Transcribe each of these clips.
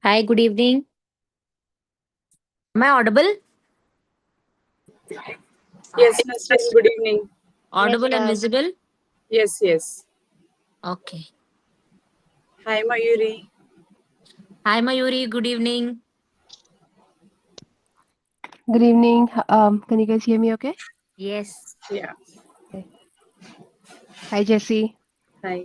Hi, good evening. Am I audible? Yes, Nasreen, good evening. Audible and visible? Yes, yes. Okay. Hi, Mayuri. Hi, Mayuri. Good evening. Good evening. Can you guys hear me okay? Yes. Yeah, Okay. Hi, Jesse. hi.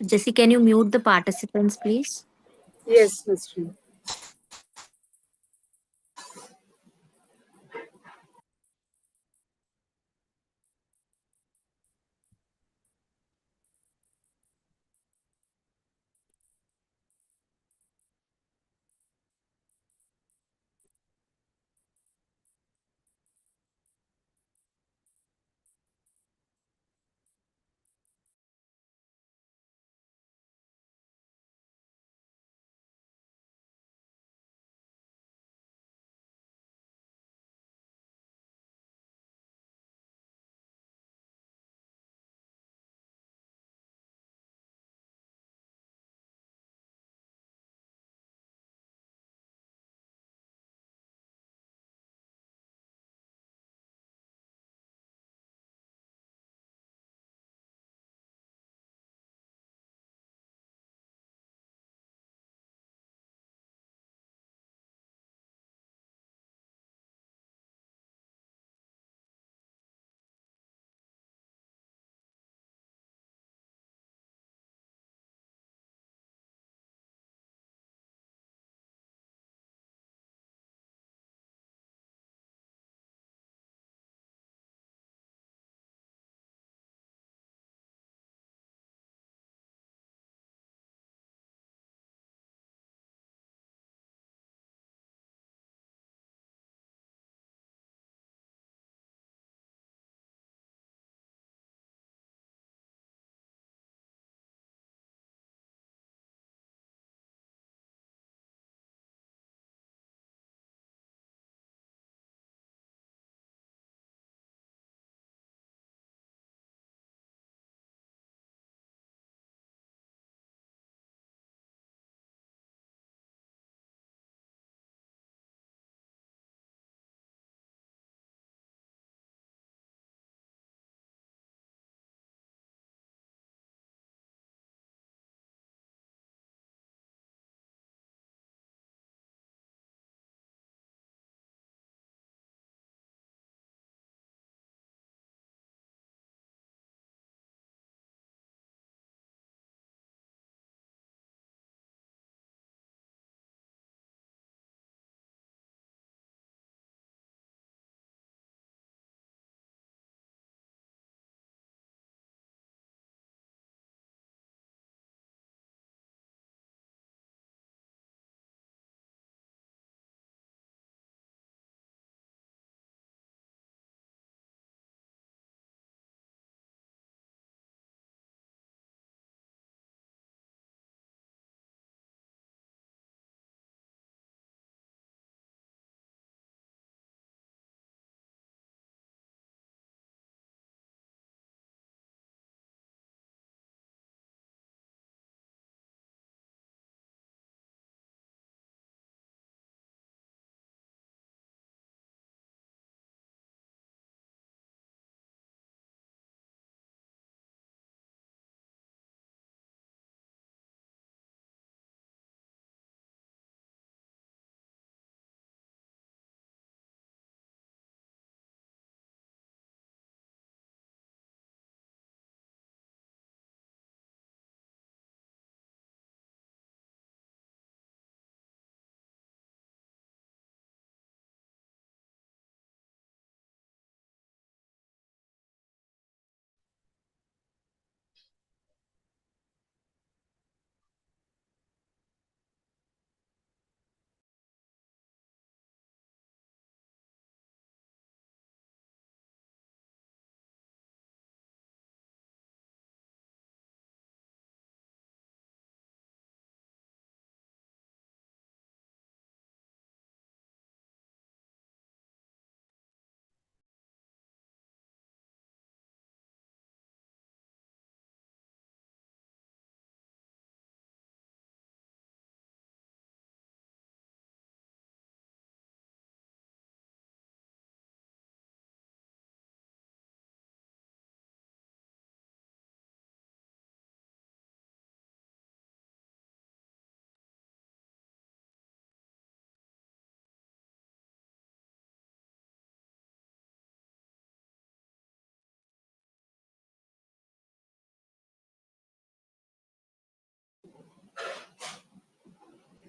Jesse, can you mute the participants, please? Yes, Nasreen.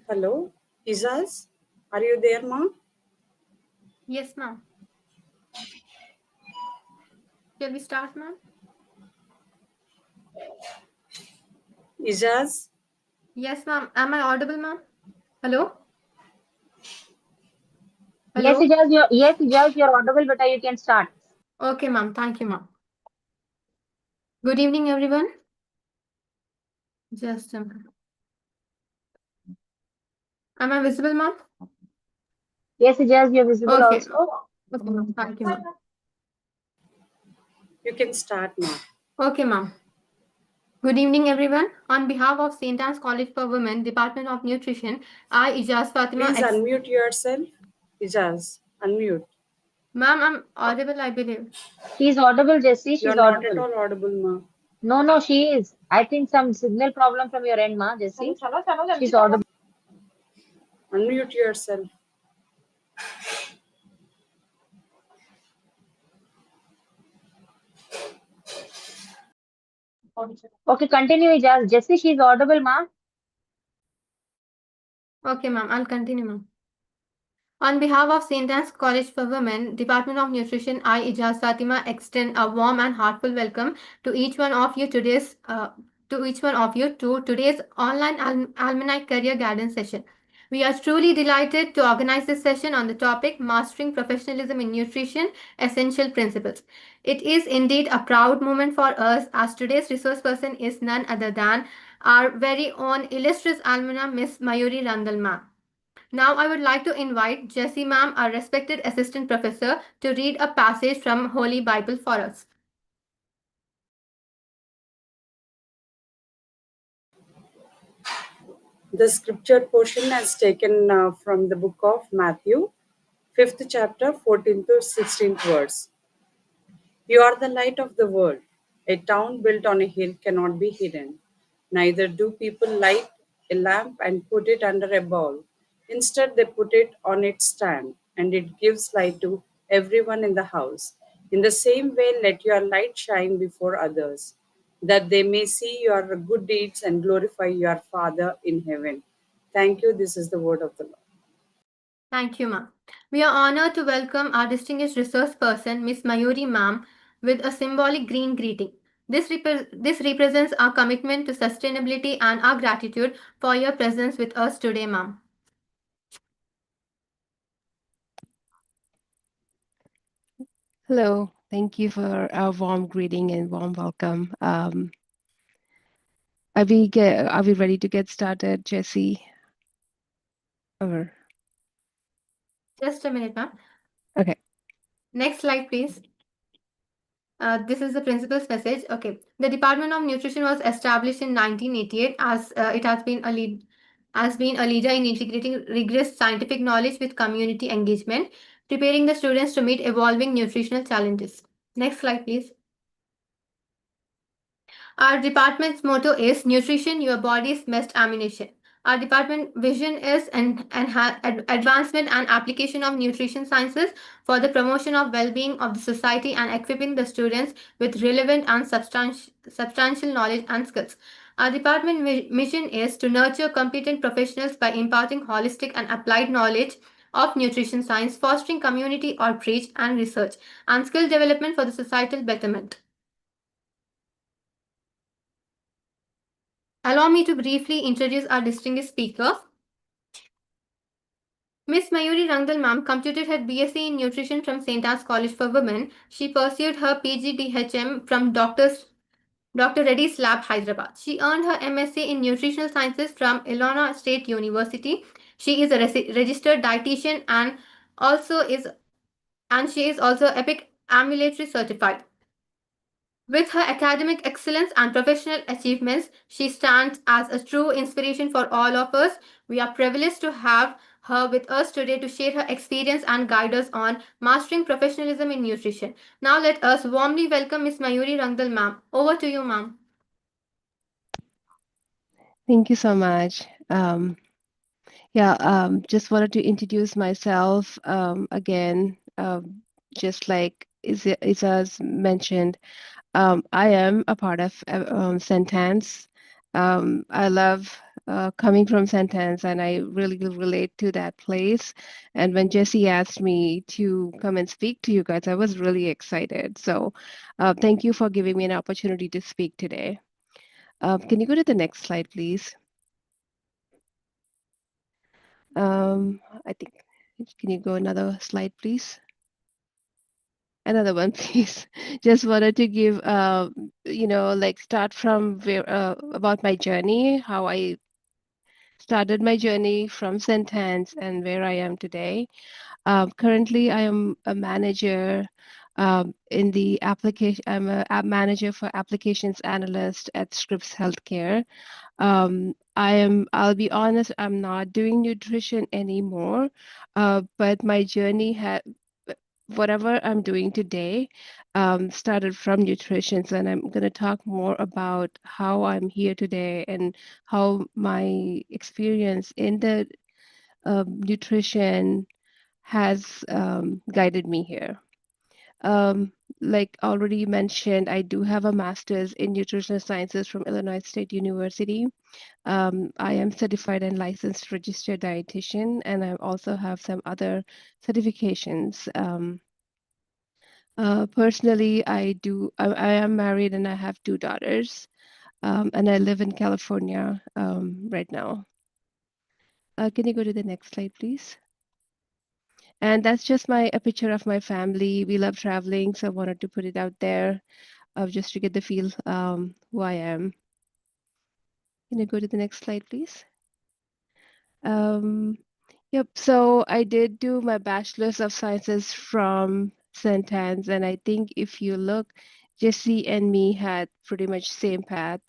Hello, Izaz, are you there, ma? Yes, ma'am. Shall we start, ma'am? Izaz, Yes, ma'am. Am I audible, ma'am? Hello? Yes, Hello? you're audible, but you can start. Okay, ma'am. Thank you, ma'am. Good evening, everyone. Just a minute. Am I visible, ma'am? Yes, you're visible Okay. also. Okay, ma'am. Thank you, ma'am. you can start, ma. Okay, ma'am. Good evening, everyone. On behalf of St. Anne's College for Women, Department of Nutrition, I, Ijaz Fatima, Please unmute yourself. Izaz, unmute. Ma'am, I'm audible, I believe. She's audible, Jessie. You are She's not at audible. all audible, ma. No, she is. I think some signal problem from your end, ma, Jessie. She's audible. Unmute yourself. Okay, continue, Ijaz. Jessie, she's audible, ma. Okay, ma'am. I'll continue, ma'am. On behalf of St. Anne's College for Women, Department of Nutrition, I, Ijaz Fatima, extend a warm and heartful welcome to each one of you to today's online alumni career guidance session. We are truly delighted to organize this session on the topic Mastering Professionalism in Nutrition Essential Principles. It is indeed a proud moment for us as today's resource person is none other than our very own illustrious alumna Miss Mayuri Randal ma'am. Now I would like to invite Jessie ma'am, our respected assistant professor, to read a passage from Holy Bible for us. The scripture portion is taken from the book of Matthew, 5th chapter, 14th to 16th verse. You are the light of the world. A town built on a hill cannot be hidden. Neither do people light a lamp and put it under a bowl. Instead, they put it on its stand, and it gives light to everyone in the house. In the same way, let your light shine before others, that they may see your good deeds and glorify your Father in heaven. Thank you. This is the word of the Lord. Thank you, ma'am. We are honored to welcome our distinguished resource person, Miss Mayuri ma'am, with a symbolic green greeting. This represents our commitment to sustainability and our gratitude for your presence with us today, ma'am. Hello. Thank you for our warm greeting and warm welcome. Are we ready to get started, Jessie? Or Just a minute, ma'am. okay. Next slide, please. This is the principal's message. Okay. The Department of Nutrition was established in 1988 as it has been a leader in integrating rigorous scientific knowledge with community engagement, preparing the students to meet evolving nutritional challenges. Next slide, please. Our department's motto is Nutrition, Your Body's Best Ammunition. Our department vision is advancement and application of nutrition sciences for the promotion of well-being of the society and equipping the students with relevant and substantial knowledge and skills. Our department mission is to nurture competent professionals by imparting holistic and applied knowledge of nutrition science, fostering community outreach and research, and skill development for the societal betterment. Allow me to briefly introduce our distinguished speaker. Miss Mayuri Rangdal ma'am completed her BSc in Nutrition from St. Anne's College for Women. She pursued her PGDHM from Dr. Reddy's Lab, Hyderabad. She earned her MSc in Nutritional Sciences from Illinois State University. She is a registered dietitian and she is also EPIC ambulatory certified. With her academic excellence and professional achievements, she stands as a true inspiration for all of us. We are privileged to have her with us today to share her experience and guide us on mastering professionalism in nutrition. Now, let us warmly welcome Miss Mayuri Rangdal, ma'am. Over to you, ma'am. Thank you so much. Just wanted to introduce myself again. Just like Isa's mentioned, I am a part of Sentence. I love coming from Sentence, and I really relate to that place. And when Jesse asked me to come and speak to you guys, I was really excited. So thank you for giving me an opportunity to speak today. Can you go to the next slide, please? I think, can you go another slide, please? Another one, please. Just wanted to give, like start from where, about my journey, how I started my journey from Sentence and where I am today. Currently, I am a manager in the application. I'm a app manager for applications analyst at Scripps Healthcare. I'll be honest, I'm not doing nutrition anymore, but my journey had, whatever I'm doing today, started from nutrition. So, and I'm going to talk more about how I'm here today and how my experience in the nutrition has guided me here. Um, like already mentioned, I do have a master's in nutritional sciences from Illinois State University. I am certified and licensed registered dietitian, and I also have some other certifications. Personally, I am married and I have two daughters, and I live in California right now. Can you go to the next slide, please? And that's just a picture of my family. We love traveling, so I wanted to put it out there just to get the feel who I am. Can you go to the next slide, please? Um, yep, so I did do my Bachelor's of Sciences from St. Anne's, and I think if you look, Jesse and me had pretty much same path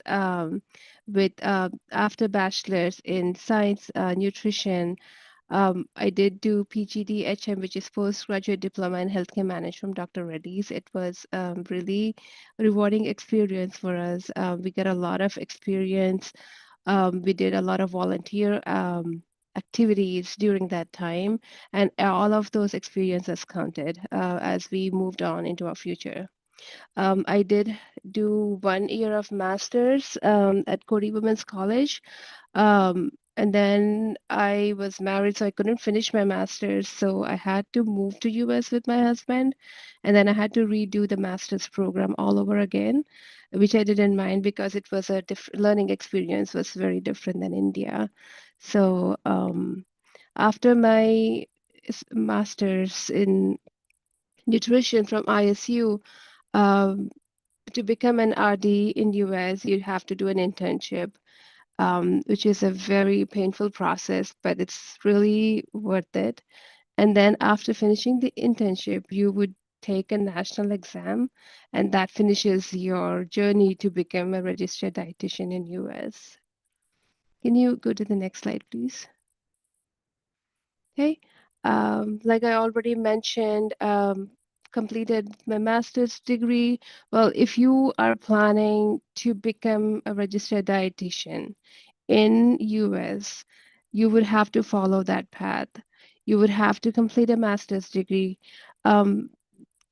with after Bachelor's in Science Nutrition. I did do PGDHM, which is Postgraduate Diploma in Healthcare Management from Dr. Reddy's. It was really rewarding experience for us. We got a lot of experience. We did a lot of volunteer activities during that time, and all of those experiences counted as we moved on into our future. I did do 1 year of master's at Cody Women's College. And then I was married, so I couldn't finish my master's. So I had to move to US with my husband. And then I had to redo the master's program all over again, which I didn't mind because it was a different learning experience was very different than India. So after my master's in nutrition from ISU, um, to become an RD in US, you have to do an internship, which is a very painful process, but it's really worth it. And then after finishing the internship, you would take a national exam, and that finishes your journey to become a registered dietitian in US. Can you go to the next slide, please? Okay. Like I already mentioned, completed my master's degree. Well, if you are planning to become a registered dietitian in US, you would have to follow that path. You would have to complete a master's degree. Um,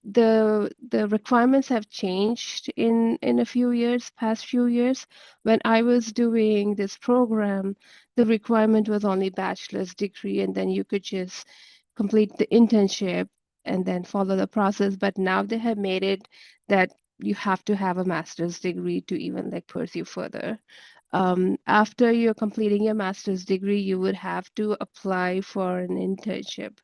the requirements have changed in a few years, past few years. When I was doing this program, the requirement was only bachelor's degree, and then you could just complete the internship and then follow the process. But now they have made it that you have to have a master's degree to even like pursue further. After you're completing your master's degree, you would have to apply for an internship.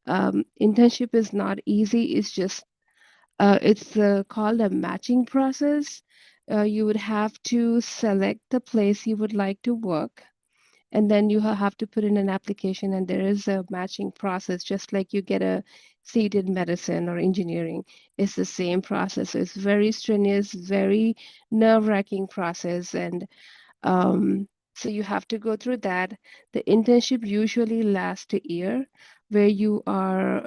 Internship is not easy. It's called a matching process. You would have to select the place you would like to work, and then you have to put in an application, and there is a matching process, just like you get a seat in medicine or engineering. It's the same process. So it's very strenuous, very nerve-wracking process, and so you have to go through that. The internship usually lasts a year, where you are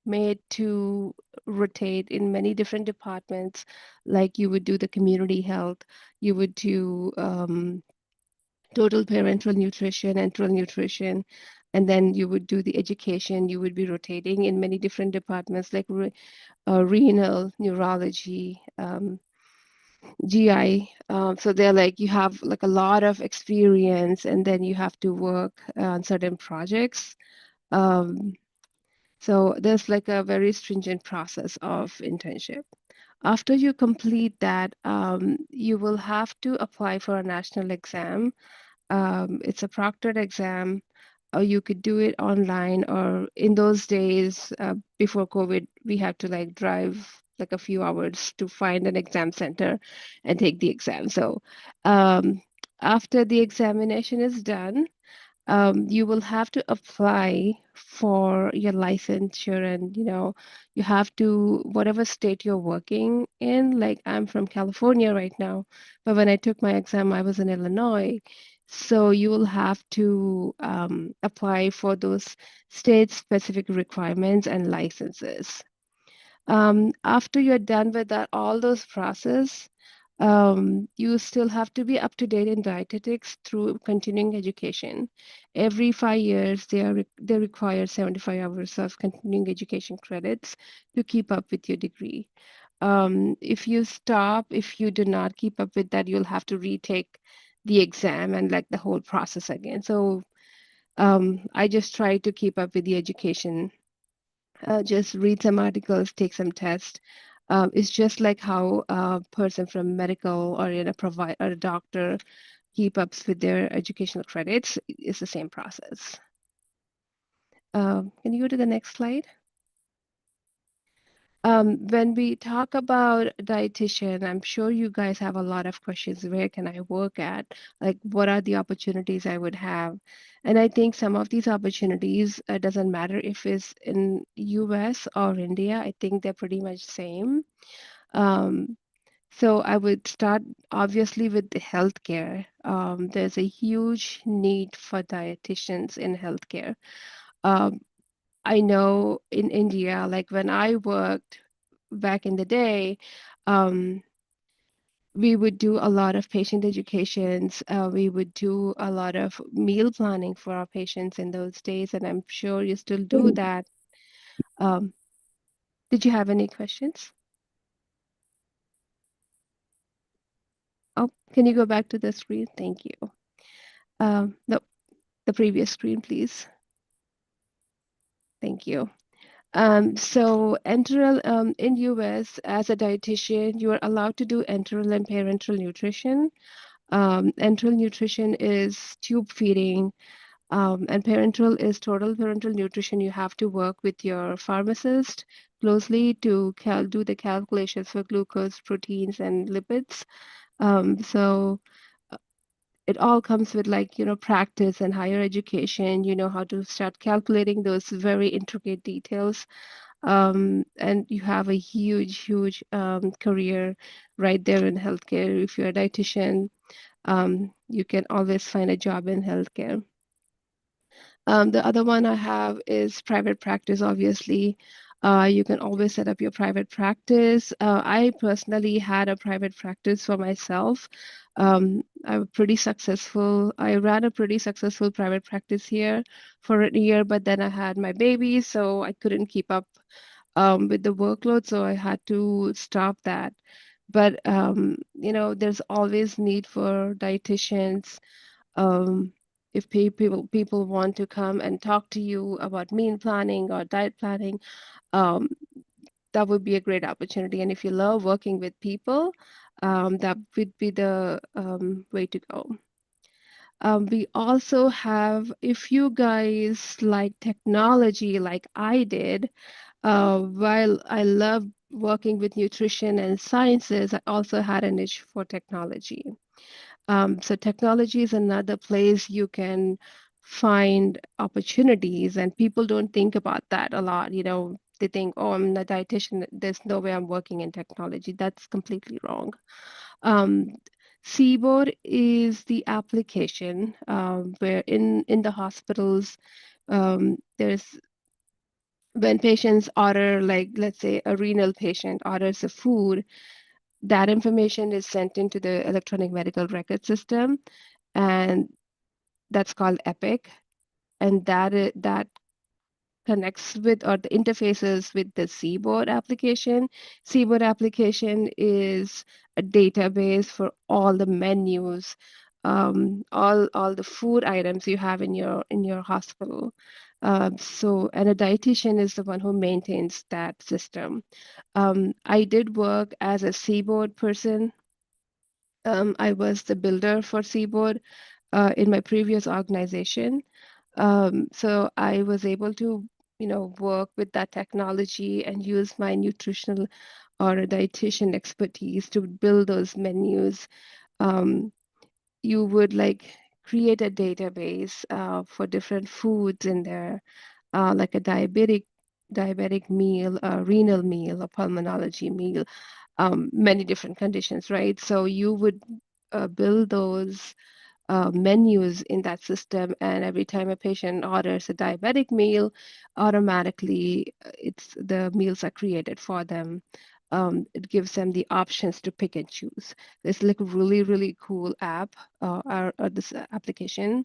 made to rotate in many different departments, like you would do the community health, you would do total parental nutrition, enteral nutrition, and then you would do the education. You would be rotating in many different departments like renal, neurology, GI. So they're like you have like a lot of experience, and then you have to work on certain projects. Um, so there's like a very stringent process of internship. After you complete that, you will have to apply for a national exam. It's a proctored exam, or you could do it online, or in those days, before COVID, we had to like drive like a few hours to find an exam center and take the exam. So um, after the examination is done, you will have to apply for your licensure, and you have to, whatever state you're working in. Like I'm from California right now, but when I took my exam I was in Illinois. So you will have to apply for those state specific requirements and licenses. After you're done with that, all those process, you still have to be up to date in dietetics through continuing education. Every 5 years, they require 75 hours of continuing education credits to keep up with your degree. If you stop, if you do not keep up with that, you'll have to retake the exam and like the whole process again. So I just try to keep up with the education, just read some articles, take some tests. It's just like how a person from medical or in a provide or a doctor keep up with their educational credits. It's the same process. Can you go to the next slide? When we talk about dietitian, I'm sure you guys have a lot of questions. Where can I work at? Like, what are the opportunities I would have? And I think some of these opportunities, doesn't matter if it's in US or India. I think they're pretty much same. Um, so I would start obviously with the healthcare. There's a huge need for dietitians in healthcare. Um, I know in India, like when I worked back in the day, um, we would do a lot of patient educations. We would do a lot of meal planning for our patients in those days, and I'm sure you still do that. Um, did you have any questions? Oh, can you go back to the screen? Thank you. No, the previous screen, please. Thank you. So enteral in US as a dietitian, you are allowed to do enteral and parenteral nutrition. Enteral nutrition is tube feeding, and parenteral is total parenteral nutrition. You have to work with your pharmacist closely to do the calculations for glucose, proteins, and lipids. So it all comes with like practice and higher education. You know how to start calculating those very intricate details, and you have a huge career right there in healthcare. If you're a dietitian, you can always find a job in healthcare. The other one I have is private practice, obviously. You can always set up your private practice. I personally had a private practice for myself. I was pretty successful. I ran a pretty successful private practice here for a year, but then I had my baby, so I couldn't keep up with the workload, so I had to stop that. But there's always need for dietitians. Um, if people want to come and talk to you about meal planning or diet planning, um, that would be a great opportunity. And if you love working with people, that would be the way to go. We also have, if you guys like technology like I did, while I love working with nutrition and sciences, I also had a niche for technology. So technology is another place you can find opportunities, and people don't think about that a lot. They think, oh, I'm a dietitian, there's no way I'm working in technology. That's completely wrong. Um, Seaboard is the application where in the hospitals, there's when patients order, like let's say a renal patient orders a food, that information is sent into the electronic medical record system, and that's called Epic. And that connects with or the interfaces with the Seaboard application. Seaboard application is a database for all the menus, all the food items you have in your hospital. And a dietitian is the one who maintains that system. I did work as a Seaboard person. I was the builder for Seaboard in my previous organization. So I was able to, work with that technology and use my nutritional or a dietitian expertise to build those menus. Um, you would like create a database for different foods in there, like a diabetic meal, a renal meal, a pulmonology meal, many different conditions, right? So you would build those menus in that system, and every time a patient orders a diabetic meal, automatically it's the meals are created for them. It gives them the options to pick and choose. It's like a really, really cool app, or this application.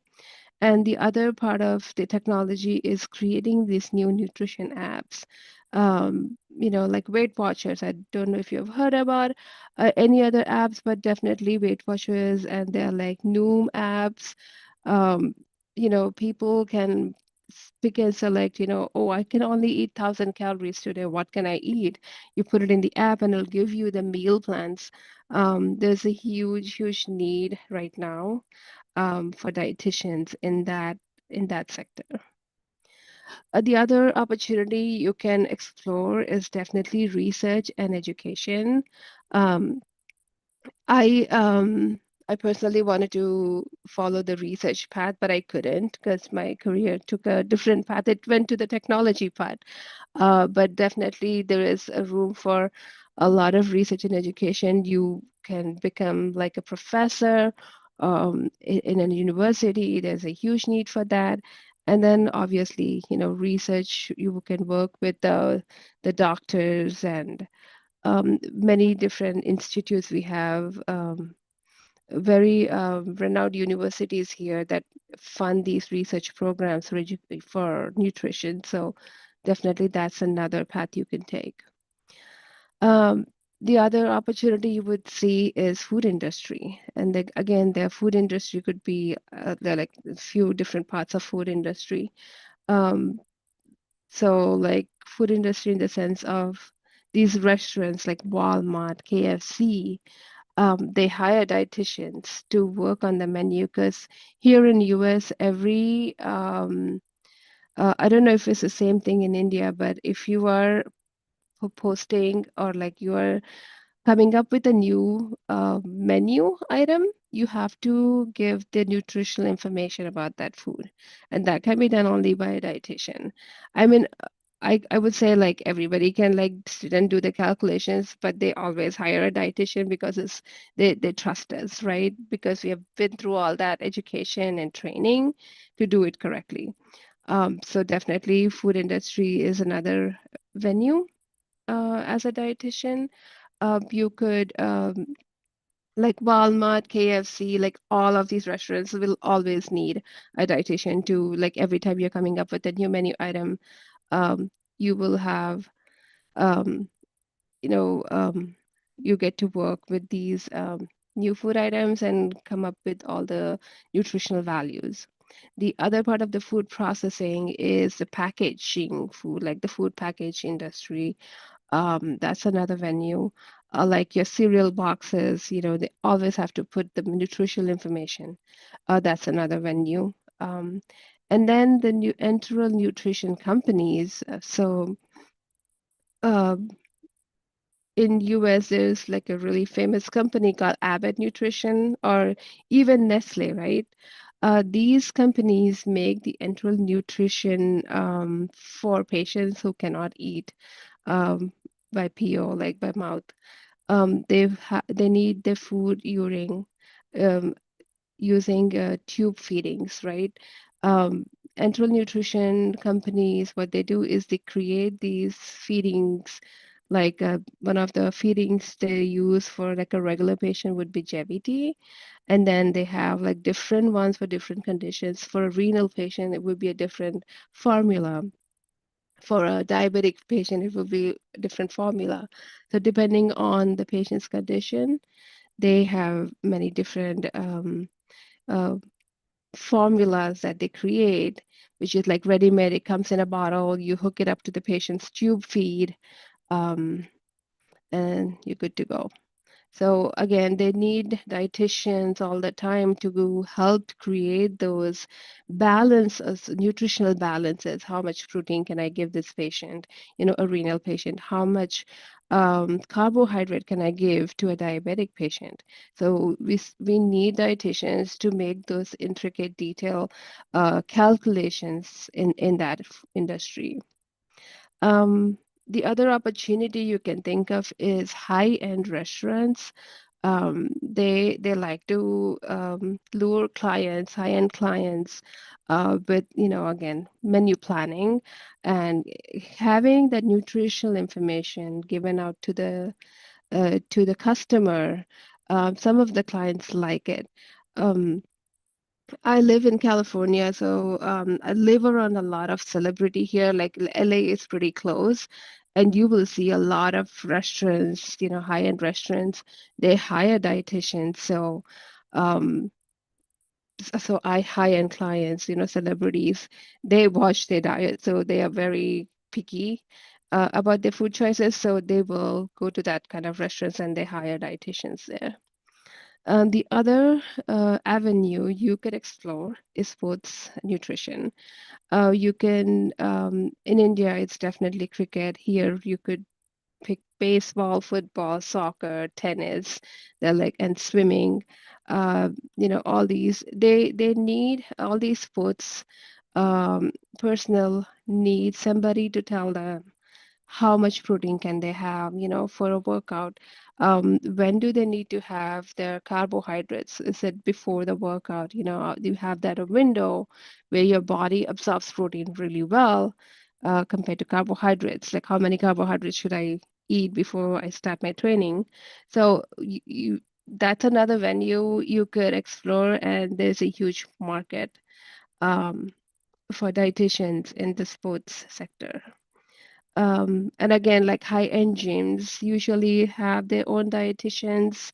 And the other part of the technology is creating these new nutrition apps. Like Weight Watchers. I don't know if you've heard about any other apps, but definitely Weight Watchers, and they're like Noom apps. Um, people can pick and select, oh, I can only eat 1,000 calories today. What can I eat? You put it in the app and it'll give you the meal plans. There's a huge, huge need right now for dietitians in that sector. The other opportunity you can explore is definitely research and education. Um, I um, I personally wanted to follow the research path, but I couldn't because my career took a different path. It went to the technology path. But definitely there is a room for a lot of research and education. You can become like a professor in a university. There's a huge need for that. And then obviously, research, you can work with the doctors and many different institutes. We have very renowned universities here that fund these research programs for nutrition. So definitely that's another path you can take. Um, the other opportunity you would see is food industry. And again, the food industry could be, there are like a few different parts of food industry. Um, so like food industry in the sense of these restaurants like Walmart, KFC, they hire dietitians to work on the menu because here in US, I don't know if it's the same thing in India, but if you are posting or like you are coming up with a new menu item, you have to give the nutritional information about that food. And that can be done only by a dietitian. I mean, I would say like everybody can like sit and do the calculations, but they always hire a dietitian because they trust us, right? Because we have been through all that education and training to do it correctly. So definitely food industry is another venue as a dietitian. You could like Walmart, KFC, like all of these restaurants will always need a dietitian to like every time you're coming up with a new menu item, um, you will have um, you know you get to work with these new food items and come up with all the nutritional values. The other part of the food processing is the packaging food, like the food package industry. That's another venue. Like your cereal boxes, they always have to put the nutritional information. That's another venue. And then the new enteral nutrition companies. Uh, in US, there's like a really famous company called Abbott Nutrition or even Nestle, right? These companies make the enteral nutrition for patients who cannot eat um, by PO, like by mouth. They need the food um, using tube feedings, right? Um, enteral nutrition companies, what they do is they create these feedings. Like one of the feedings they use for like a regular patient would be JVT, and then they have like different ones for different conditions. For a renal patient, it would be a different formula. For a diabetic patient, it will be a different formula. So depending on the patient's condition, they have many different uh, formulas that they create, which is like ready-made. It comes in a bottle. You hook it up to the patient's tube feed, um, and you're good to go. So again, they need dietitians all the time to help create those balances, nutritional balances. How much protein can I give this patient, a renal patient? How much carbohydrate can I give to a diabetic patient? So we need dietitians to make those intricate detail calculations in that industry. Um, the other opportunity you can think of is high-end restaurants. They like to lure clients, high-end clients, with again menu planning and having that nutritional information given out to the customer. Some of the clients like it. Um, I live in California, so I live around a lot of celebrity here. Like LA is pretty close, and you will see a lot of restaurants, high-end restaurants. They hire dietitians, um, so I high-end clients, celebrities, they watch their diet, so they are very picky about their food choices. So they will go to that kind of restaurants and they hire dietitians there. The other avenue you could explore is sports nutrition. You can, in India, it's definitely cricket. Here, you could pick baseball, football, soccer, tennis, they're like, and swimming. Uh, all these, they need all these sports. Um, Personnel need somebody to tell them how much protein can they have, for a workout. When do they need to have their carbohydrates? Is it before the workout? You have that a window where your body absorbs protein really well compared to carbohydrates. Like how many carbohydrates should I eat before I start my training? So that's another venue you could explore, and there's a huge market um, for dietitians in the sports sector. And again, like high-end gyms usually have their own dietitians.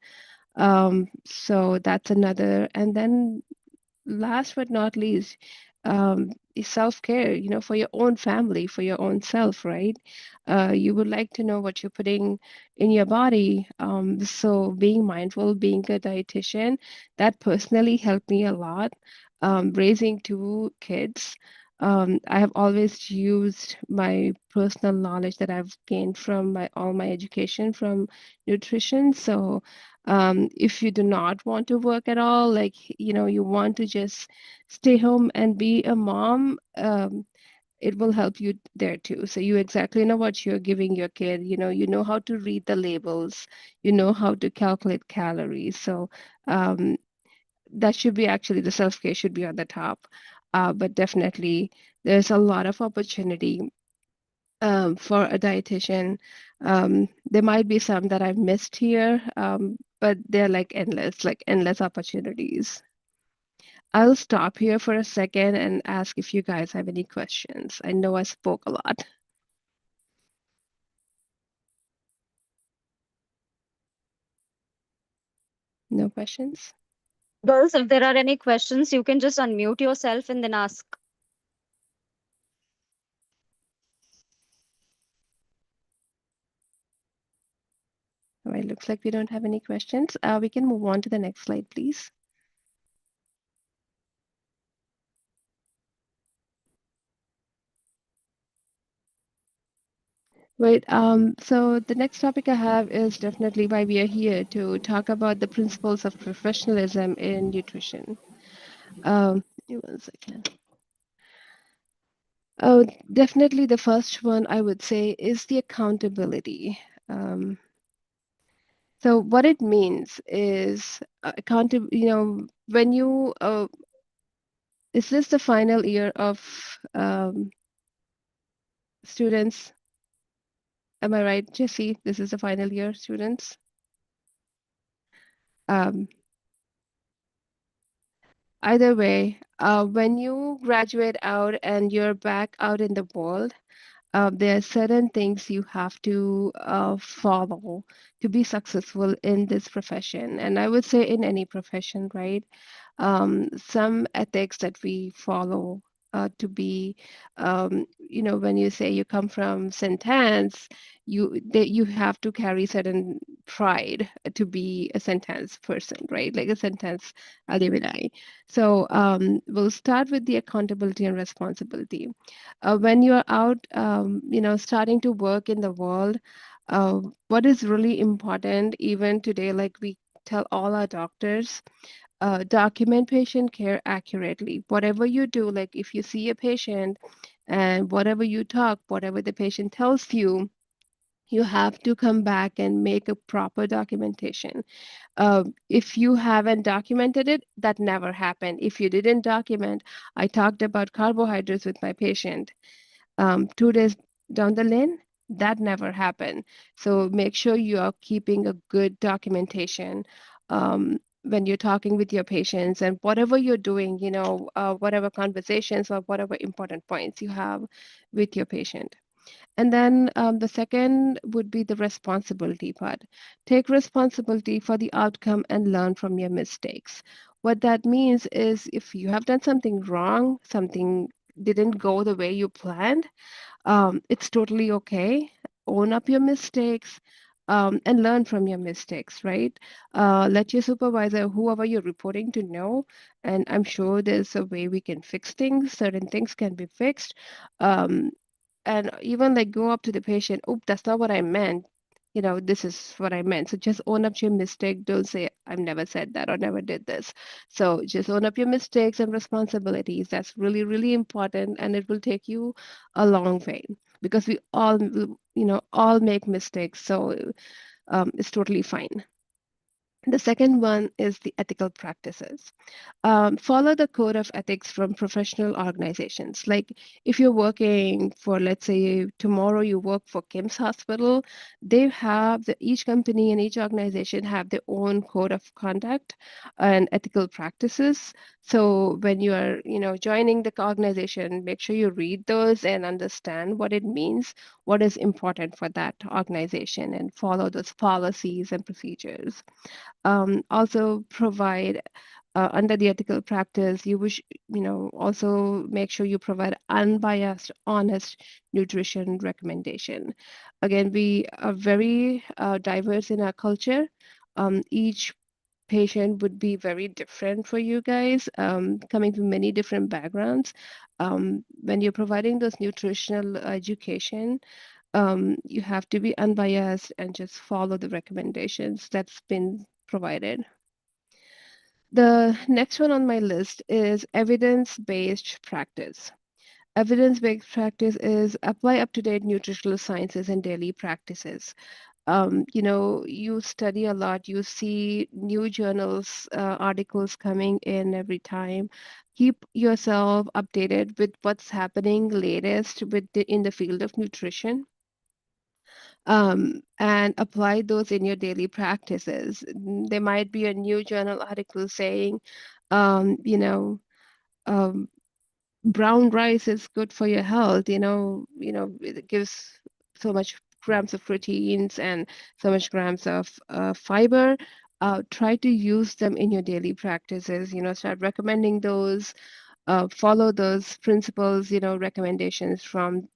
So that's another. And then last but not least, is self-care, for your own family, for your own self, right? You would like to know what you're putting in your body. So being mindful, being a dietitian, that personally helped me a lot. Raising two kids, I have always used my personal knowledge that I've gained from all my education from nutrition. So if you do not want to work at all, like you want to just stay home and be a mom, it will help you there too. So you exactly know what you're giving your kid. You know how to read the labels, you know how to calculate calories. So um, that should be actually the self-care should be on the top. But definitely there's a lot of opportunity for a dietitian. There might be some that I've missed here, but they're like endless opportunities. I'll stop here for a second and ask if you guys have any questions. I know I spoke a lot. No questions? Girls, if there are any questions, you can just unmute yourself and then ask. All right, looks like we don't have any questions. We can move on to the next slide, please. Right. So the next topic I have is definitely why we are here to talk about the principles of professionalism in nutrition. Give me one second. Oh, definitely the first one I would say is the accountability. Um, so what it means is accountable, when you, is this the final year of students? Am I right, Jesse? This is the final year, students? Um, Either way, when you graduate out and you're back out in the world, There are certain things you have to follow to be successful in this profession, and I would say in any profession, right? Some ethics that we follow to be, when you say you come from sentence, you have to carry certain pride to be a sentence person, right? Like a sentence alumni. So we'll start with the accountability and responsibility. When you're out, starting to work in the world, what is really important, even today, like we tell all our doctors, document patient care accurately. Whatever you do, like if you see a patient and whatever you talk, whatever the patient tells you, you have to come back and make a proper documentation. If you haven't documented it, that never happened. If you didn't document, I talked about carbohydrates with my patient. 2 days down the lane, that never happened. So make sure you are keeping a good documentation when you're talking with your patients and whatever you're doing, whatever conversations or whatever important points you have with your patient. And then the second would be the responsibility part. Take responsibility for the outcome and learn from your mistakes. What that means is if you have done something wrong, something didn't go the way you planned, it's totally okay. Own up your mistakes and learn from your mistakes, right? Let your supervisor, whoever you're reporting to, know. And I'm sure there's a way we can fix things. Certain things can be fixed. Um, and even like go up to the patient, oh, that's not what I meant. This is what I meant. So just own up to your mistake. Don't say, I've never said that or never did this. So just own up your mistakes and responsibilities. That's really, really important. And it will take you a long way because we all, all make mistakes. So it's totally fine. The second one is the ethical practices. Follow the code of ethics from professional organizations. Like if you're working for, let's say, tomorrow you work for Kim's Hospital, they have each company and each organization have their own code of conduct and ethical practices. So when you are, joining the organization, make sure you read those and understand what it means, what is important for that organization, and follow those policies and procedures. Also provide under the ethical practice, you wish, also make sure you provide unbiased, honest nutrition recommendation. Again, we are very diverse in our culture. Each patient would be very different for you guys, coming from many different backgrounds. When you're providing those nutritional education, you have to be unbiased and just follow the recommendations that's been provided. The next one on my list is evidence-based practice. Evidence-based practice is apply up-to-date nutritional sciences in daily practices. You study a lot, you see new journals, articles coming in every time. Keep yourself updated with what's happening latest in the field of nutrition, and apply those in your daily practices. There might be a new journal article saying, um, you know, um, brown rice is good for your health. It gives so much grams of proteins and so much grams of fiber. Try to use them in your daily practices. Start recommending those. Follow those principles. Recommendations um,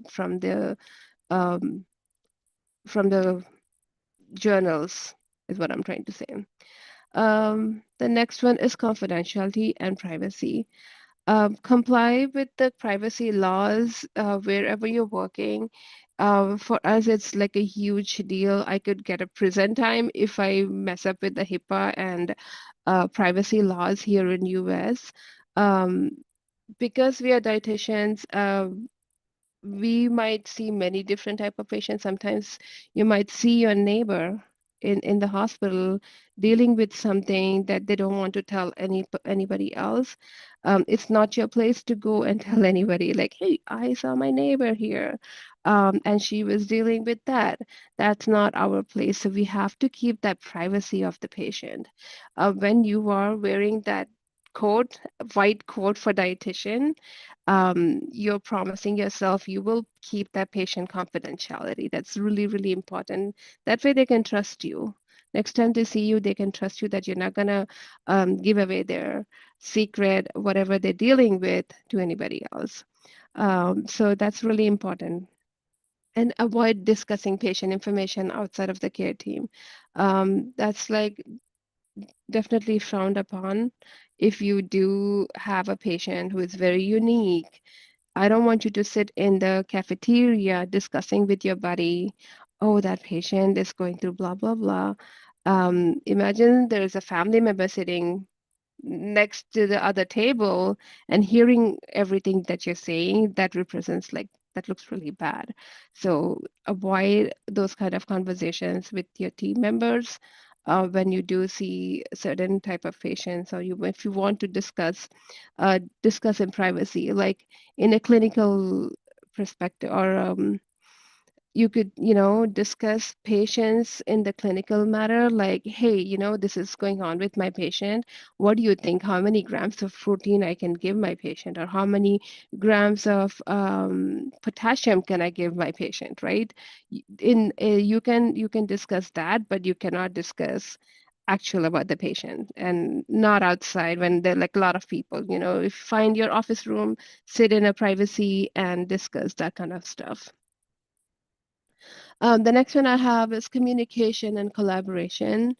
from the journals is what I'm trying to say. The next one is confidentiality and privacy. Comply with the privacy laws wherever you're working. For us, it's like a huge deal. I could get a prison time if I mess up with the HIPAA and privacy laws here in US. Um, because we are dietitians, we might see many different type of patients. Sometimes you might see your neighbor in the hospital dealing with something that they don't want to tell anybody else. It's not your place to go and tell anybody like, hey, I saw my neighbor here, and she was dealing with that. That's not our place. So we have to keep that privacy of the patient. When you are wearing that quote, white quote for dietitian, you're promising yourself you will keep that patient confidentiality. That's really, really important. That way they can trust you. Next time they see you, they can trust you that you're not gonna give away their secret, whatever they're dealing with, to anybody else. So that's really important. And avoid discussing patient information outside of the care team. That's like definitely frowned upon. If you do have a patient who is very unique, I don't want you to sit in the cafeteria discussing with your buddy, oh, that patient is going through blah, blah, blah. Imagine there's a family member sitting next to the other table and hearing everything that you're saying. That represents like, that looks really bad. So avoid those kind of conversations with your team members when you do see certain type of patients, or you, if you want to discuss in privacy, like in a clinical perspective, or you could, discuss patients in the clinical matter, like, hey, this is going on with my patient. What do you think? How many grams of protein I can give my patient, or how many grams of potassium can I give my patient, right? You can discuss that, but you cannot discuss actual about the patient, and not outside when there are like a lot of people. If you find your office room, sit in a privacy and discuss that kind of stuff. The next one I have is communication and collaboration.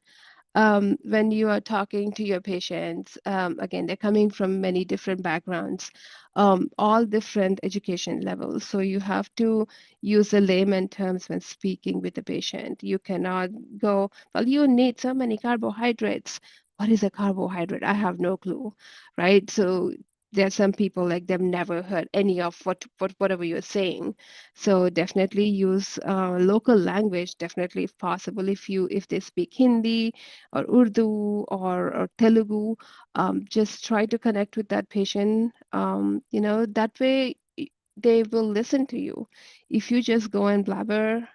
When you are talking to your patients, again, they're coming from many different backgrounds, all different education levels. So you have to use the layman terms when speaking with the patient. You cannot go, well, you need so many carbohydrates. What is a carbohydrate? I have no clue, right? So there are some people like they've never heard any of whatever you're saying. So definitely use local language, definitely if possible. If they speak Hindi or Urdu or Telugu, just try to connect with that patient. That way they will listen to you. If you just go and blabber,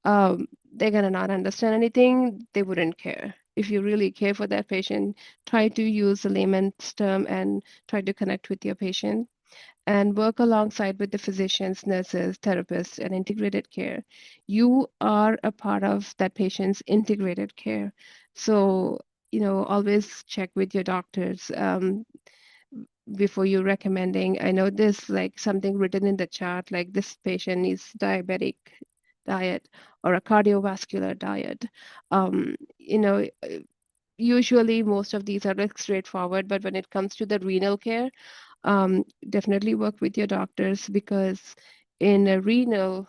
they're gonna not understand anything. They wouldn't care. If you really care for that patient, try to use the layman's term and try to connect with your patient, and work alongside with the physicians, nurses, therapists, and integrated care. You are a part of that patient's integrated care. So, always check with your doctors before you recommending. I know this like something written in the chart, like this patient needs diabetic diet or a cardiovascular diet. Um, you know, usually most of these are like straightforward, but when it comes to the renal care, definitely work with your doctors, because in a renal,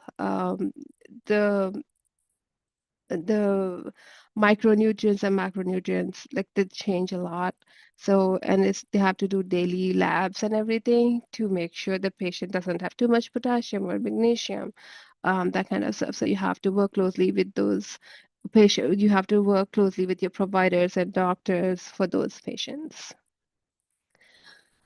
the the micronutrients and macronutrients, like, they change a lot. So, and they have to do daily labs and everything to make sure the patient doesn't have too much potassium or magnesium, that kind of stuff. So you have to work closely with those patients. You have to work closely with your providers and doctors for those patients.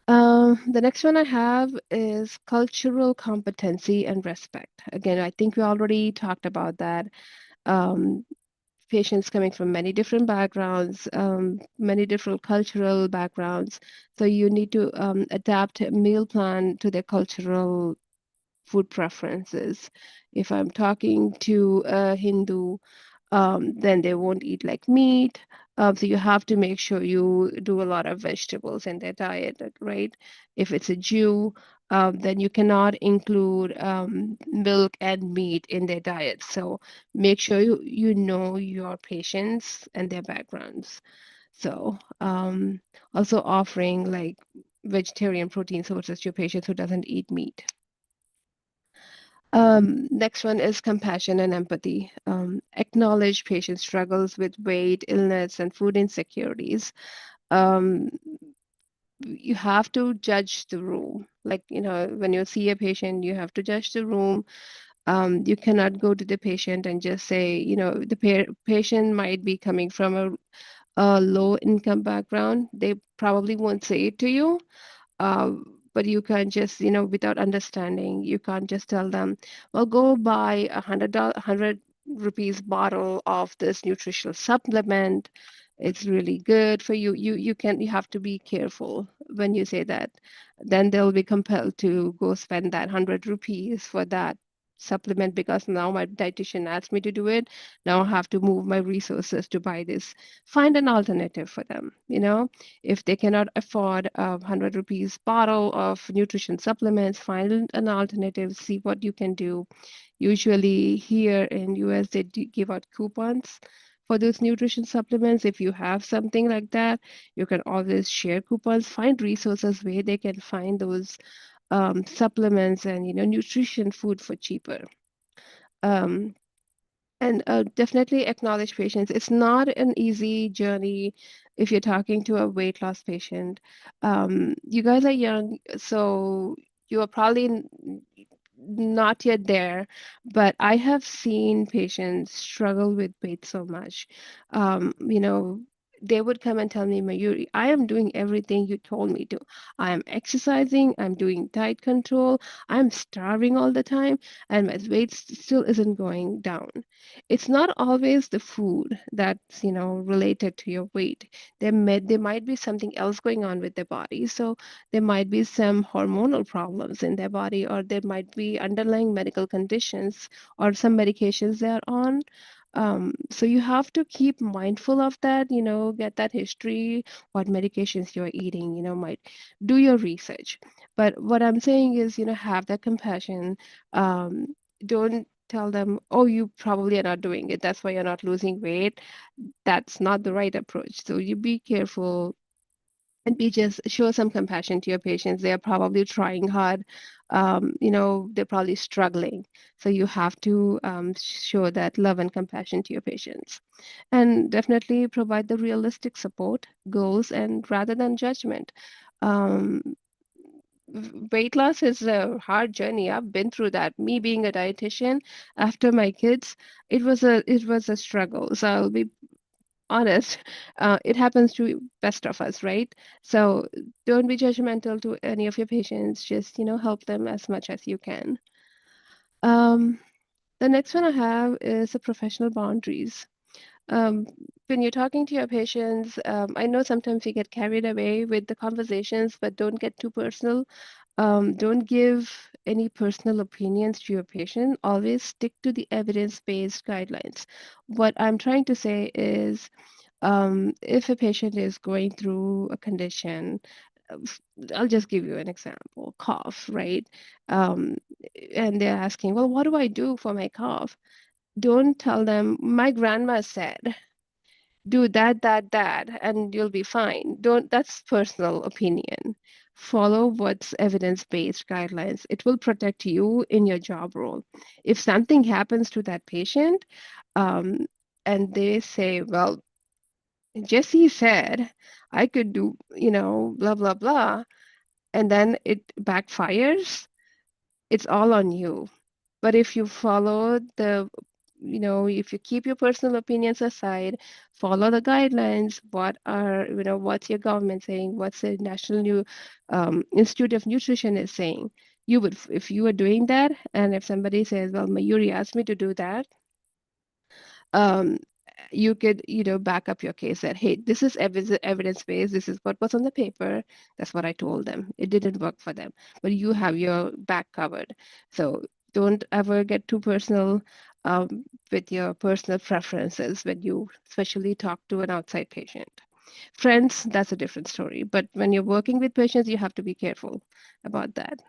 The next one I have is cultural competency and respect. Again, I think we already talked about that. Um, Patients coming from many different backgrounds, many different cultural backgrounds. So you need to adapt a meal plan to their cultural food preferences. If I'm talking to a Hindu, then they won't eat like meat. So you have to make sure you do a lot of vegetables in their diet, right? If it's a Jew, then you cannot include milk and meat in their diet. So make sure you know your patients and their backgrounds. So also offering like vegetarian protein sources to your patients who doesn't eat meat. Next one is compassion and empathy. Acknowledge patient struggles with weight, illness, and food insecurities. Um, you have to judge the room. Like, when you see a patient, you have to judge the room. You cannot go to the patient and just say, the patient might be coming from a low income background. They probably won't say it to you, but you can't just, without understanding, you can't just tell them, well, go buy $100 rupees bottle of this nutritional supplement. It's really good for you. You have to be careful when you say that. Then they'll be compelled to go spend that 100 rupees for that supplement because now my dietitian asked me to do it. Now I have to move my resources to buy this. Find an alternative for them. If they cannot afford a 100 rupees bottle of nutrition supplements, find an alternative, see what you can do. Usually here in US, they do give out coupons for those nutrition supplements. If you have something like that, you can always share coupons, find resources where they can find those supplements and nutrition food for cheaper. Um, and definitely acknowledge patients. It's not an easy journey if you're talking to a weight loss patient. You guys are young, so you are probably not yet there, but I have seen patients struggle with weight so much. They would come and tell me, Mayuri, I am doing everything you told me to. I am exercising, I'm doing diet control, I'm starving all the time, and my weight still isn't going down. It's not always the food that's related to your weight. There might be something else going on with their body. So there might be some hormonal problems in their body, or there might be underlying medical conditions or some medications they're on. So you have to keep mindful of that, get that history, what medications you're eating, might do your research. But what I'm saying is, have that compassion. Don't tell them, oh, you probably are not doing it. That's why you're not losing weight. That's not the right approach. So you be careful and be just show some compassion to your patients. They are probably trying hard. They're probably struggling. So you have to show that love and compassion to your patients, and definitely provide the realistic support, goals, and rather than judgment. Um, Weight loss is a hard journey. I've been through that. Me being a dietitian after my kids, it was a struggle. So I'll be honest, it happens to best of us, right? So don't be judgmental to any of your patients. Just, help them as much as you can. Um, the next one I have is the professional boundaries. Um, when you're talking to your patients, I know sometimes you get carried away with the conversations, but don't get too personal. Don't give any personal opinions to your patient. Always stick to the evidence-based guidelines. What I'm trying to say is, if a patient is going through a condition, I'll just give you an example, cough, right? Um, and they're asking, well, what do I do for my cough? Don't tell them, my grandma said, do that, and you'll be fine. That's personal opinion. Follow what's evidence-based guidelines. It will protect you in your job role. If something happens to that patient, um, and they say, well, Jesse said I could do, blah, blah, blah, and then it backfires, it's all on you. But if you follow if you keep your personal opinions aside, follow the guidelines, what's your government saying, what's the National Institute of Nutrition is saying, if you are doing that, and if somebody says, well, Mayuri asked me to do that, um, you could, back up your case that, hey, this is evidence-based. This is what was on the paper. That's what I told them. It didn't work for them, but you have your back covered. So don't ever get too personal with your personal preferences when you especially talk to an outside patient. Friends, that's a different story. But when you're working with patients, you have to be careful about that.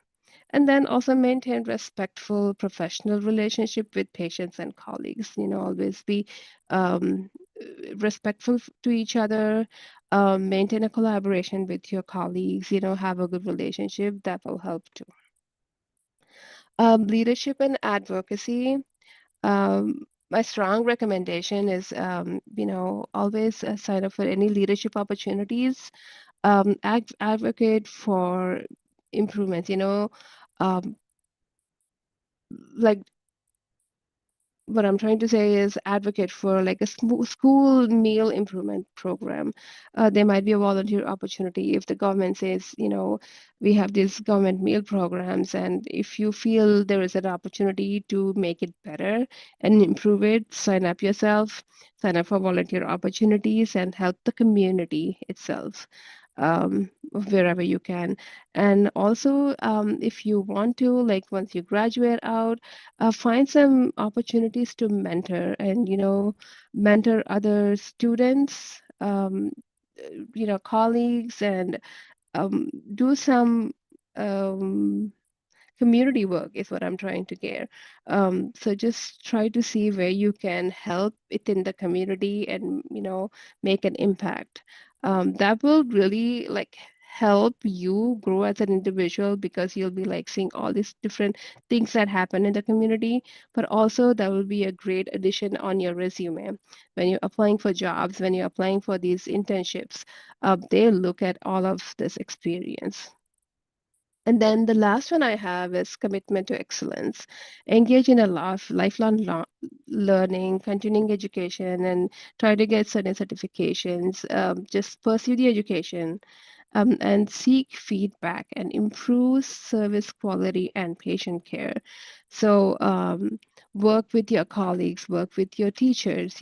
And then also maintain respectful professional relationship with patients and colleagues. Always be um, respectful to each other. Maintain a collaboration with your colleagues. Have a good relationship. That will help too. Leadership and advocacy. My strong recommendation is, always sign up for any leadership opportunities. Advocate for improvements. Um, like what I'm trying to say is advocate for like a school meal improvement program. There might be a volunteer opportunity if the government says, we have these government meal programs, and if you feel there is an opportunity to make it better and improve it, sign up yourself. sign up for volunteer opportunities, and help the community itself wherever you can. And also, if you want to, like once you graduate out, find some opportunities to mentor and, mentor other students, colleagues, and do some um, community work is what I'm trying to get. So just try to see where you can help within the community and, make an impact. That will really like help you grow as an individual because you'll be like seeing all these different things that happen in the community, but also that will be a great addition on your resume when you're applying for jobs, when you're applying for these internships. They look at all of this experience. And then the last one I have is commitment to excellence. Engage in a lifelong learning, continuing education, and try to get certain certifications. Just pursue the education, and seek feedback and improve service quality and patient care. So, work with your colleagues, work with your teachers,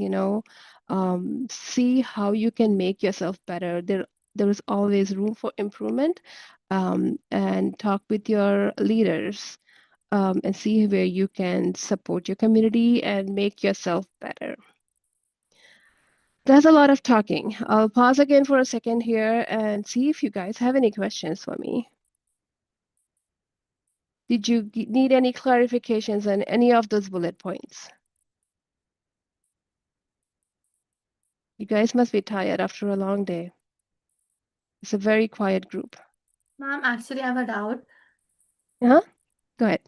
see how you can make yourself better. There is always room for improvement, and talk with your leaders, and see where you can support your community and make yourself better. That's a lot of talking. I'll pause again for a second here and see if you guys have any questions for me. Did you need any clarifications on any of those bullet points? You guys must be tired after a long day. It's a very quiet group. Ma'am, actually, I have a doubt. Uh-huh. Go ahead.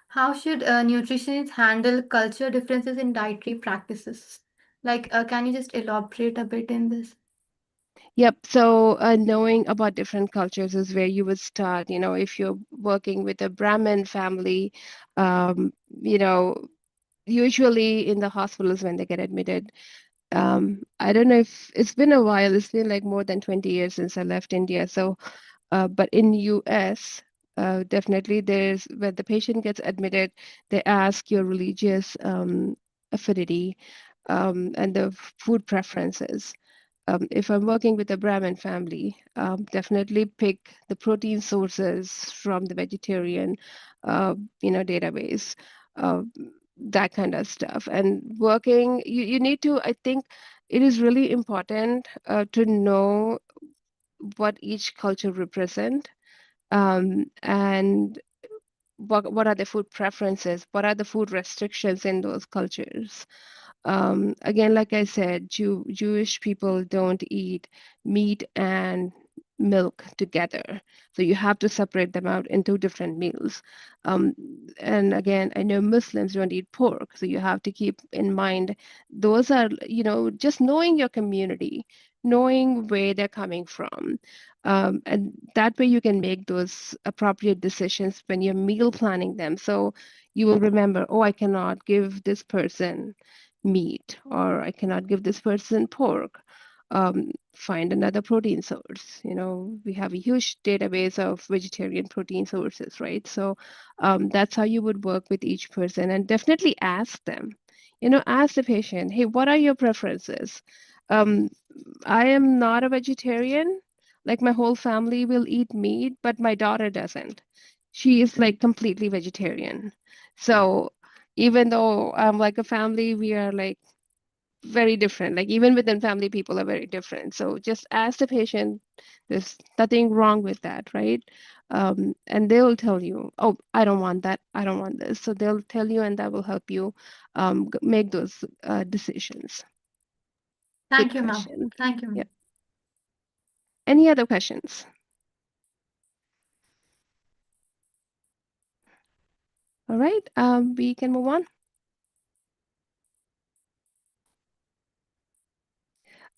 How should nutritionists handle culture differences in dietary practices? Like, can you just elaborate a bit in this? Yep. So knowing about different cultures is where you would start. If you're working with a Brahmin family, you know, usually in the hospitals when they get admitted, I don't know if it's been a while. It's been like more than 20 years since I left India. So, but in US, definitely there's when the patient gets admitted, they ask your religious affinity, and the food preferences. If I'm working with a Brahmin family, definitely pick the protein sources from the vegetarian, database, uh, that kind of stuff. And working, you need to, I think it is really important to know what each culture represent, and what are the food preferences, what are the food restrictions in those cultures. Again, like I said, Jewish people don't eat meat and milk together. So you have to separate them out into different meals. Um, and again, I know Muslims don't eat pork. So you have to keep in mind those are, just knowing your community, knowing where they're coming from. And that way you can make those appropriate decisions when you're meal planning them. So you will remember, oh, I cannot give this person meat, or I cannot give this person pork. Find another protein source. We have a huge database of vegetarian protein sources, right? So that's how you would work with each person, and definitely ask them. Ask the patient, hey, what are your preferences? Um, I am not a vegetarian. Like my whole family will eat meat, but my daughter doesn't. She is like completely vegetarian. So even though like a family, we are like very different. Like even within family, people are very different. So just ask the patient. There's nothing wrong with that, right? And they'll tell you, oh, I don't want that. I don't want this. So they'll tell you, and that will help you make those decisions. Good Thank you, ma'am. question. Thank you, Yep. ma'am. Any other questions? All right, we can move on.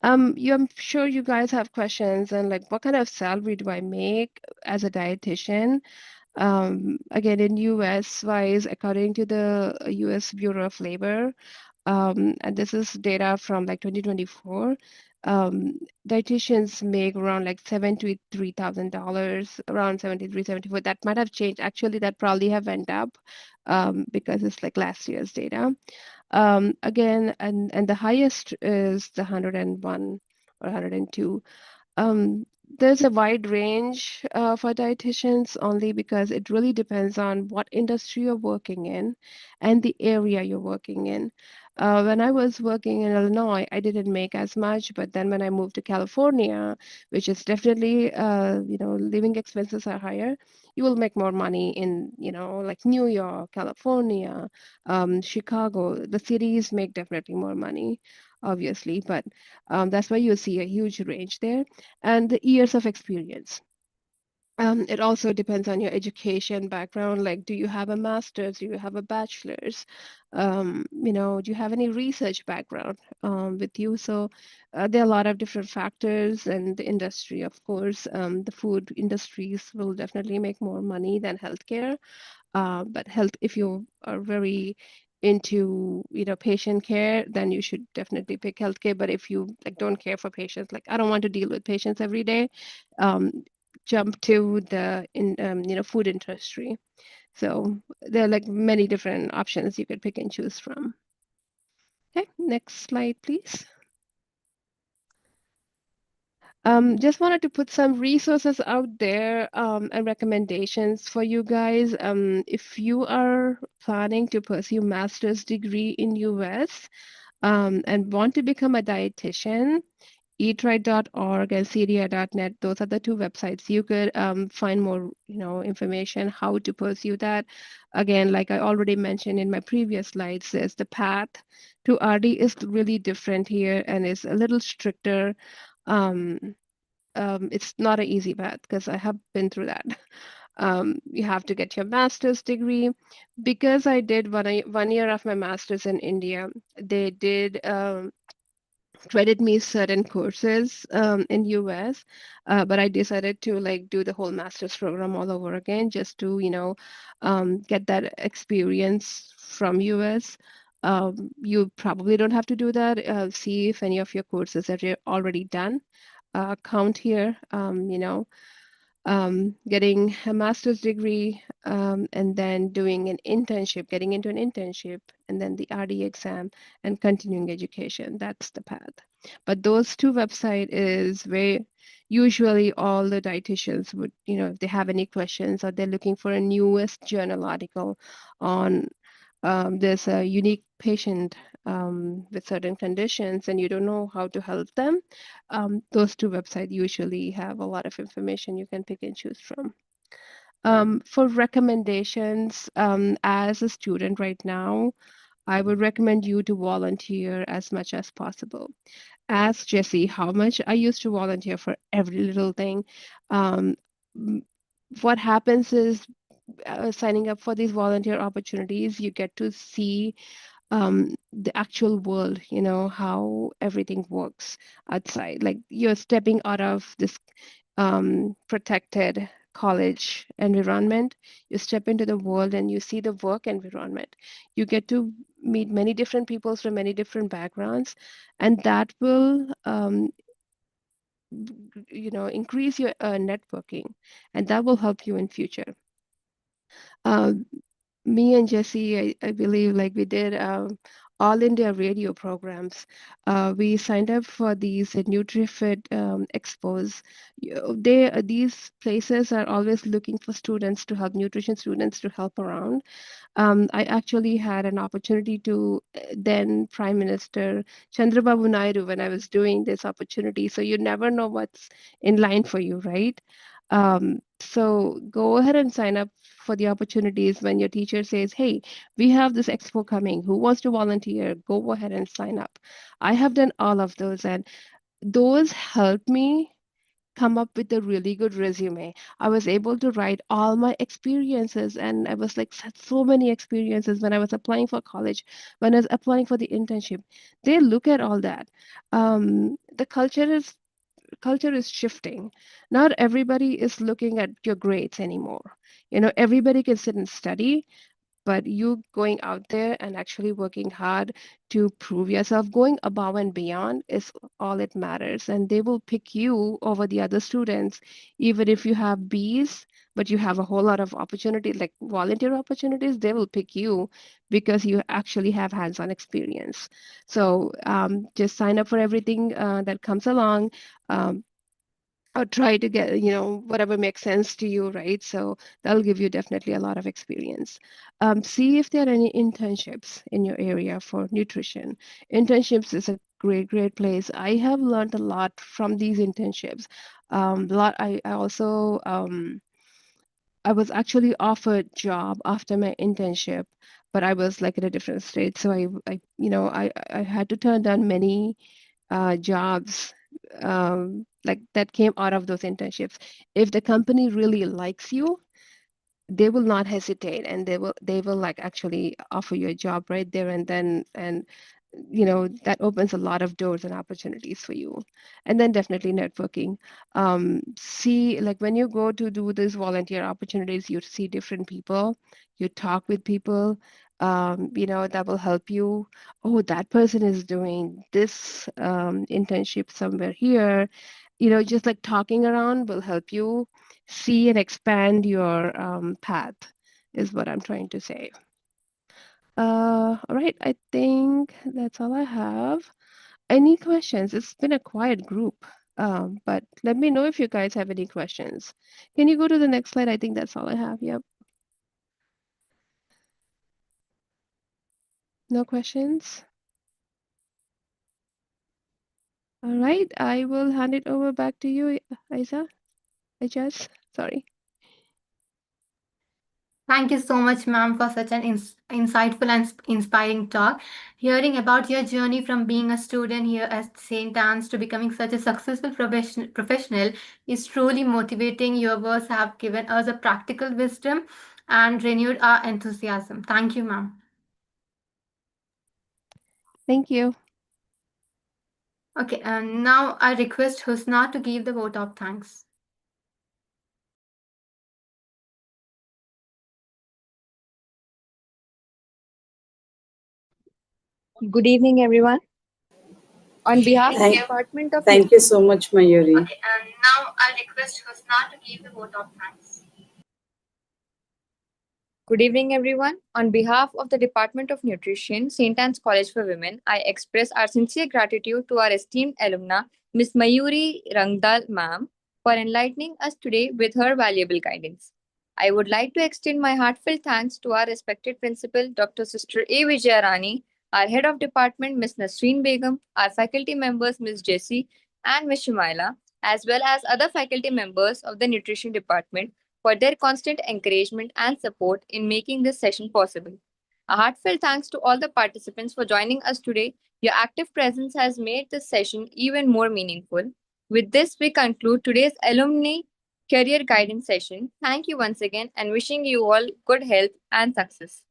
I'm sure you guys have questions and like, what kind of salary do I make as a dietitian? Again, in US wise, according to the US Bureau of Labor, and this is data from like 2024, dietitians make around like $73,000, around 73, 74. That might have changed. Actually, that probably have went up, because it's like last year's data. Again, and the highest is the 101 or 102. um, there's a wide range for dietitians only because it really depends on what industry you're working in and the area you're working in. When I was working in Illinois, I didn't make as much, but then when I moved to California, which is definitely, living expenses are higher, you will make more money in, like New York, California, Chicago. The cities make definitely more money, obviously, but that's why you see a huge range there and the years of experience. It also depends on your education background. Like, do you have a master's? Do you have a bachelor's? Do you have any research background with you? So there are a lot of different factors, and the industry, of course, the food industries will definitely make more money than healthcare. But health, if you are very into, patient care, then you should definitely pick healthcare. But if you like don't care for patients, like I don't want to deal with patients every day, um, jump to the food industry. So there are like many different options you could pick and choose from. Okay, next slide, please. Just wanted to put some resources out there and recommendations for you guys. If you are planning to pursue master's degree in US and want to become a dietitian, eatright.org and cedia.net, those are the two websites you could find more information how to pursue that. Again, like I already mentioned in my previous slides, says the path to RD is really different here and is a little stricter. um, it's not an easy path because I have been through that. You have to get your master's degree. Because I did 1 year of my master's in India, they did credit me certain courses in US, but I decided to like do the whole master's program all over again just to, get that experience from US. You probably don't have to do that. See if any of your courses that you're already done count here. Getting a master's degree and then doing an internship, getting into an internship, and then the RD exam and continuing education. That's the path. But those two website is where usually all the dietitians would, if they have any questions or they're looking for a newest journal article on there's a unique patient with certain conditions and you don't know how to help them, those two websites usually have a lot of information you can pick and choose from. For recommendations, as a student right now, I would recommend you to volunteer as much as possible. Ask Jesse how much I used to volunteer for every little thing. Um, m- what happens is signing up for these volunteer opportunities, you get to see the actual world, how everything works outside. Like you're stepping out of this protected college environment, you step into the world and you see the work environment. You get to meet many different people from many different backgrounds, and that will, increase your networking, and that will help you in future. Um, Me and Jesse, I believe, like we did all India radio programs. We signed up for these NutriFit expos. These places are always looking for students to help, nutrition students to help around. I actually had an opportunity to then Prime Minister Chandrababu Naidu when I was doing this opportunity. So you never know what's in line for you, right? So go ahead and sign up for the opportunities when your teacher says, "Hey, we have this expo coming. Who wants to volunteer?" Go ahead and sign up. I have done all of those, and those helped me come up with a really good resume. I was able to write all my experiences, and I was like, had so many experiences when I was applying for college, when I was applying for the internship. They look at all that. The culture is shifting. Not everybody is looking at your grades anymore. Everybody can sit and study, but you going out there and actually working hard to prove yourself, going above and beyond is all it matters. And they will pick you over the other students, even if you have B's. but you have a whole lot of opportunities, like volunteer opportunities, they will pick you because you actually have hands-on experience. So just sign up for everything that comes along. Um, or try to get, whatever makes sense to you, right? So that'll give you definitely a lot of experience. See if there are any internships in your area for nutrition. Internships is a great place. I have learned a lot from these internships. I also I was actually offered job after my internship, but I was like in a different state, so I had to turn down many jobs like that came out of those internships. If the company really likes you, they will not hesitate, and they will like actually offer you a job right there and then, and that opens a lot of doors and opportunities for you. And then definitely networking. See, like when you go to do these volunteer opportunities, you see different people, you talk with people, that will help you. Oh, that person is doing this internship somewhere here. Just like talking around will help you see and expand your path, is what I'm trying to say. All right, I think that's all I have. Any questions? It's been a quiet group, but let me know if you guys have any questions. Can you go to the next slide? I think that's all I have. Yep. No questions? All right, I will hand it over back to you, Isa. Sorry. Thank you so much, ma'am, for such an insightful and inspiring talk. Hearing about your journey from being a student here at St. Anne's to becoming such a successful professional is truly motivating. Your words have given us a practical wisdom and renewed our enthusiasm. Thank you, ma'am. Thank you. Okay, and now I request Husna to give the vote of thanks. Good evening, everyone. On behalf of the Thank, Department of thank you so much, Mayuri. Okay, and now I request Husna to give the vote of thanks. Good evening, everyone. On behalf of the Department of Nutrition, St. Anne's College for Women, I express our sincere gratitude to our esteemed alumna, Ms. Mayuri Rangdal, ma'am, for enlightening us today with her valuable guidance. I would like to extend my heartfelt thanks to our respected principal, Dr. Sister A. Vijayarani, our head of department, Ms. Nasreen Begum, our faculty members, Ms. Jessie and Ms. Shumaila, as well as other faculty members of the nutrition department for their constant encouragement and support in making this session possible. A heartfelt thanks to all the participants for joining us today. Your active presence has made this session even more meaningful. With this, we conclude today's alumni career guidance session. Thank you once again and wishing you all good health and success.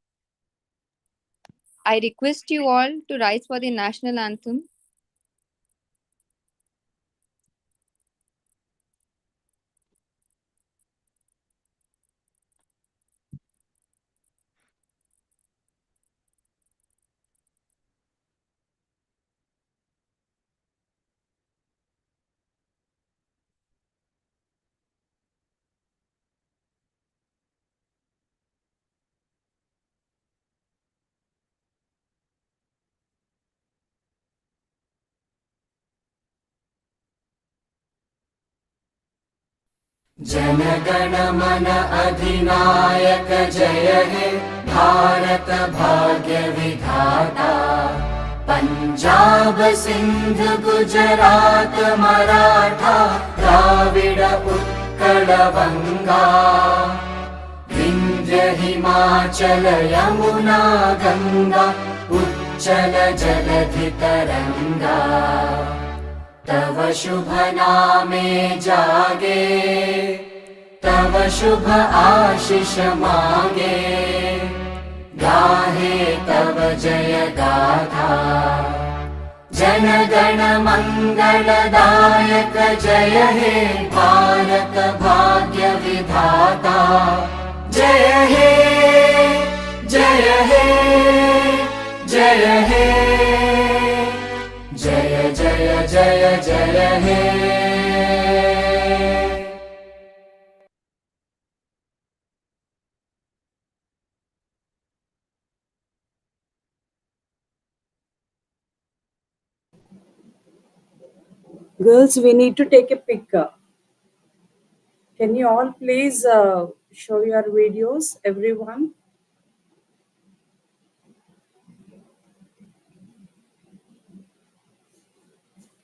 I request you all to rise for the national anthem. जनगण मन अधिनायक जय हे भारत भाग्य विधाता पंजाब सिंध गुजरात मराठा द्राविड उत्कल बंगा विंध्य हिमाचल यमुना गंगा उच्चल जलधि तरंगा तव शुभ नामे जागे तव शुभ आशीष मांगे गाहे तव जय गाथा जन गण मंगलदायक जय हे भारत भाग्य विधाता जय हे जय हे जय हे जय जय जय जय हे Girls, we need to take a picture. Can you all please show your videos, everyone?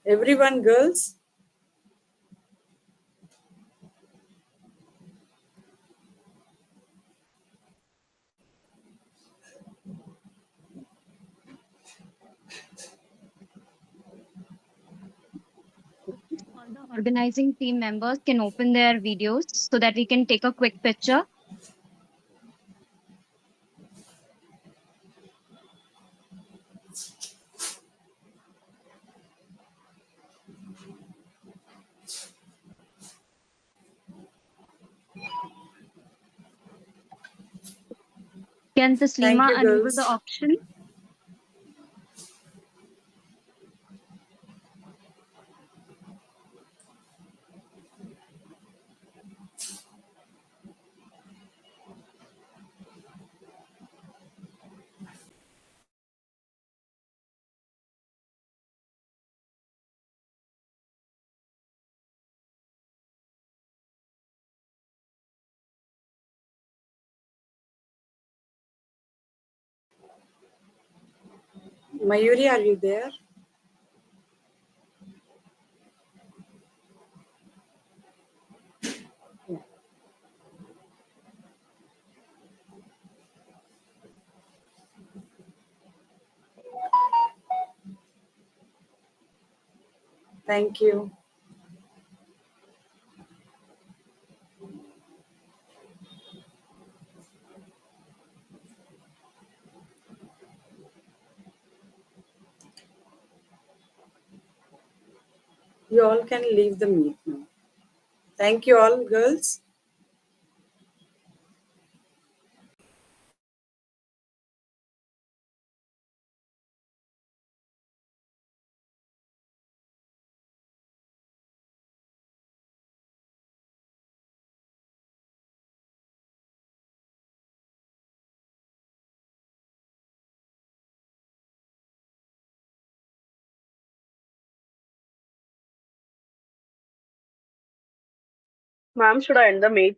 Everyone, girls? All the organizing team members can open their videos so that we can take a quick picture. Can Thank Taslima you, enable the girls. option? Mayuri, are you there? Yeah. Thank you. You all can leave the meet now. Thank you all, girls. Ma'am, should I end the meet?